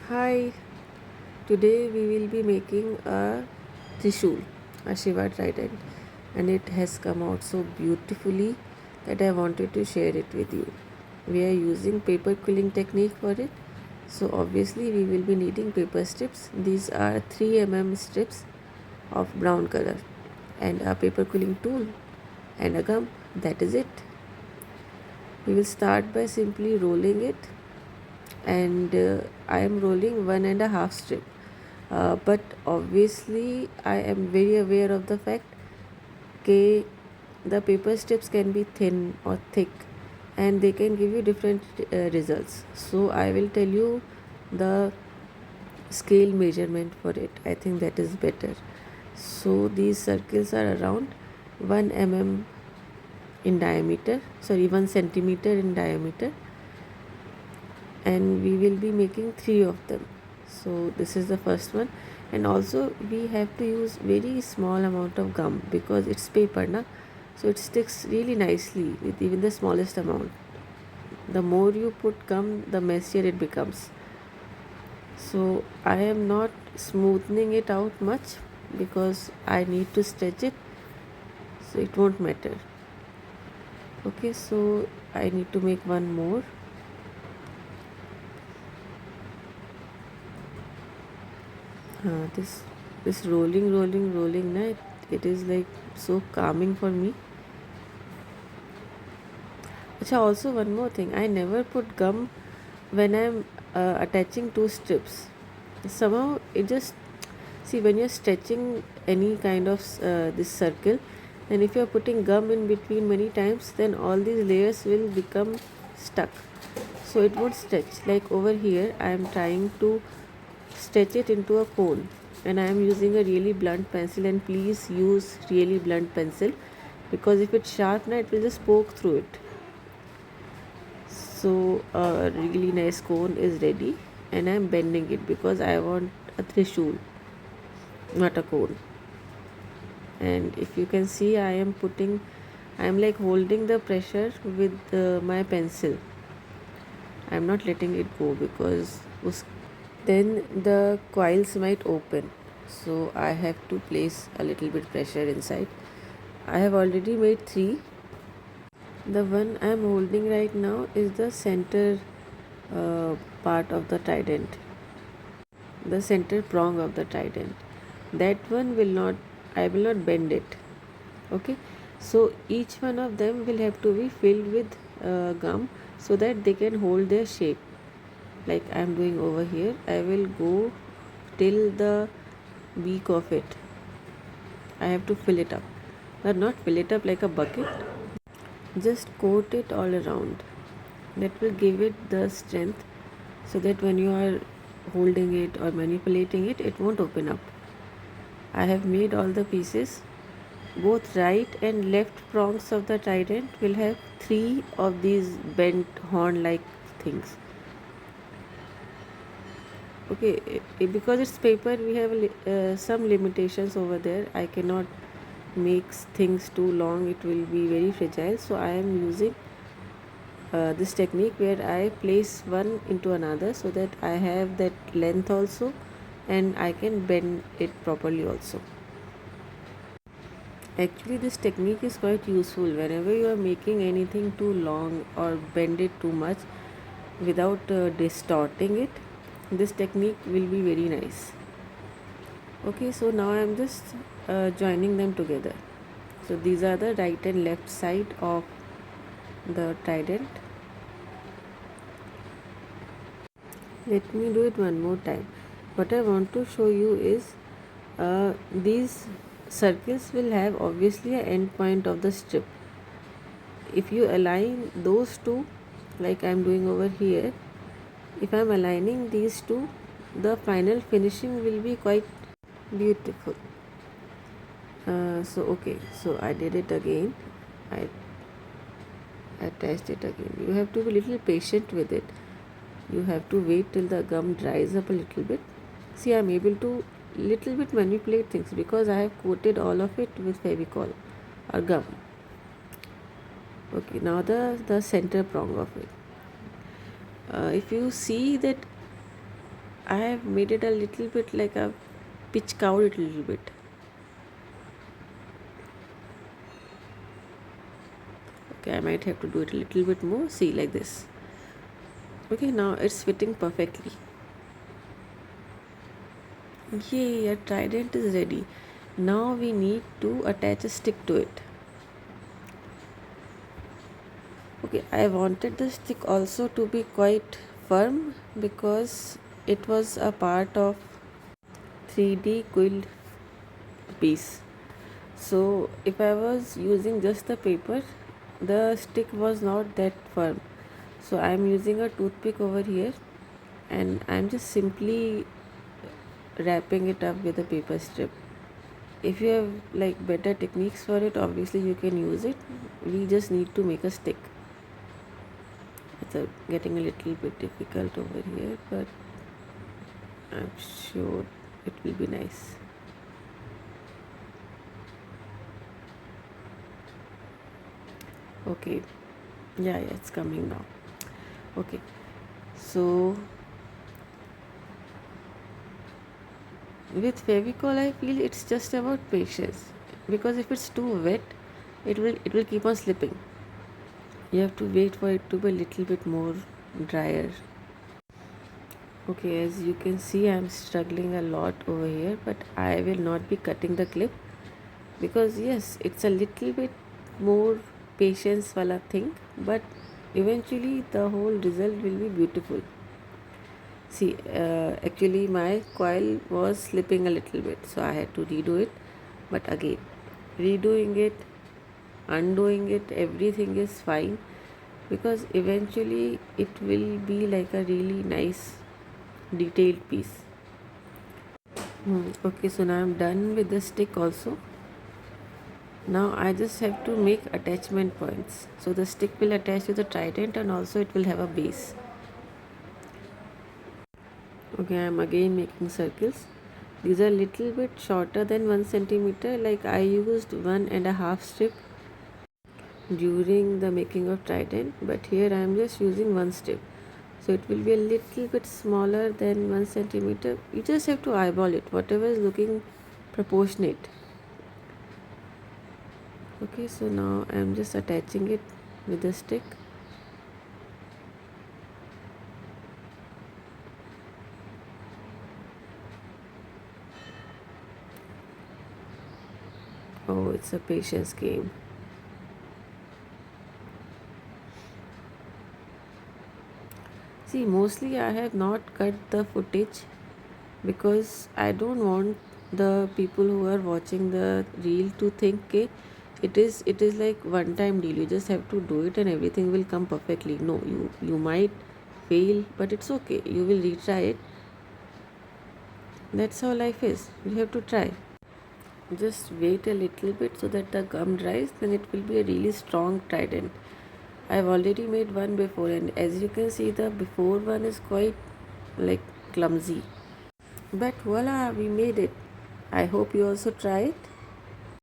Hi, today we will be making a Trishul, a Shiva trident, and it has come out so beautifully that I wanted to share it with you. We are using paper quilling technique for it, so obviously we will be needing paper strips. These are 3 strips of brown color and a paper quilling tool and a gum. That is it. We will start by simply rolling it, and I am rolling 1.5 strip. But obviously I am very aware of the fact that the paper strips can be thin or thick and they can give you different results. So I will tell you the scale measurement for it. I think that is better. So these circles are around 1 in diameter, 1 centimeter in diameter, and we will be making 3 of them. So this is the first one, and also we have to use very small amount of gum because it's paper na, so it sticks really nicely with even the smallest amount. The more you put gum, the messier it becomes. So I am not smoothing it out much because I need to stretch it, so it won't matter. Okay, so I need to make one more. This rolling na, it is like so calming for me. Acha, also one more thing, I never put gum when I'm attaching two strips. Somehow it just, see, when you're stretching any kind of this circle, and if you're putting gum in between many times, then all these layers will become stuck, so it won't stretch. Like over here I am trying to stretch it into a cone, and I am using a really blunt pencil, and please use really blunt pencil because if it's sharp now it will just poke through it. So a really nice cone is ready, and I am bending it because I want a trishul, not a cone. And if you can see, I am like holding the pressure with my pencil. I am not letting it go because then the coils might open, so I have to place a little bit pressure inside. I have already made 3. The one I am holding right now is the center part of the trident, the center prong of the trident. That one will not, I will not bend it. Okay, so each one of them will have to be filled with gum so that they can hold their shape. Like I am doing over here, I will go till the beak of it. I have to fill it up, but not fill it up like a bucket, just coat it all around. That will give it the strength so that when you are holding it or manipulating it, it won't open up. I have made all the pieces. Both right and left prongs of the trident will have 3 of these bent horn like things. Okay, because it's paper, we have some limitations over there. I cannot make things too long, it will be very fragile. So I am using this technique where I place one into another so that I have that length also, and I can bend it properly also. Actually, this technique is quite useful whenever you are making anything too long or bend it too much without distorting it. This technique will be very nice. Okay, so now I am just joining them together. So these are the right and left side of the trident. Let me do it one more time. What I want to show you is these circles will have obviously an end point of the strip. If you align those two, like I am doing over here, if I am aligning these two, the final finishing will be quite beautiful. So okay, so I did it again. I attached it again. You have to be a little patient with it. You have to wait till the gum dries up a little bit. See, I am able to little bit manipulate things because I have coated all of it with Fevicol or gum. Okay, now the center prong of it. If you see that I have made it a little bit like a pitch out it a little bit. Okay, I might have to do it a little bit more. See, like this. Okay, now it's fitting perfectly. Yay, a trident is ready. Now we need to attach a stick to it. Okay, I wanted the stick also to be quite firm because it was a part of 3D quilled piece. So if I was using just the paper, the stick was not that firm. So I am using a toothpick over here and I am just simply wrapping it up with a paper strip. If you have like better techniques for it, obviously you can use it. We just need to make a stick. It's getting a little bit difficult over here, but I'm sure it will be nice. Okay, yeah, it's coming now. Okay, so with Fevicol I feel it's just about patience, because if it's too wet it will keep on slipping. You have to wait for it to be a little bit more drier. Okay, as you can see I'm struggling a lot over here, but I will not be cutting the clip because yes, it's a little bit more patience wala thing, but eventually the whole result will be beautiful. See, actually my coil was slipping a little bit, so I had to redo it. But again, redoing it, undoing it, everything is fine because eventually it will be like a really nice detailed piece. Okay, so now I'm done with the stick also. Now I just have to make attachment points. So the stick will attach to the trident and also it will have a base. Okay, I'm again making circles. These are little bit shorter than 1 centimeter. Like I used 1.5 strip during the making of trident, but here I am just using 1 strip. So it will be a little bit smaller than 1 centimeter. You just have to eyeball it, whatever is looking proportionate. Okay, so now I am just attaching it with the stick. Oh, it's a patience game. See, mostly I have not cut the footage because I don't want the people who are watching the reel to think okay, it is like one time deal. You just have to do it and everything will come perfectly. No, you might fail, but it's okay. You will retry it. That's how life is. You have to try. Just wait a little bit so that the gum dries, then it will be a really strong trident. I've already made one before and as you can see the before one is quite like clumsy. But voila, we made it. I hope you also try it.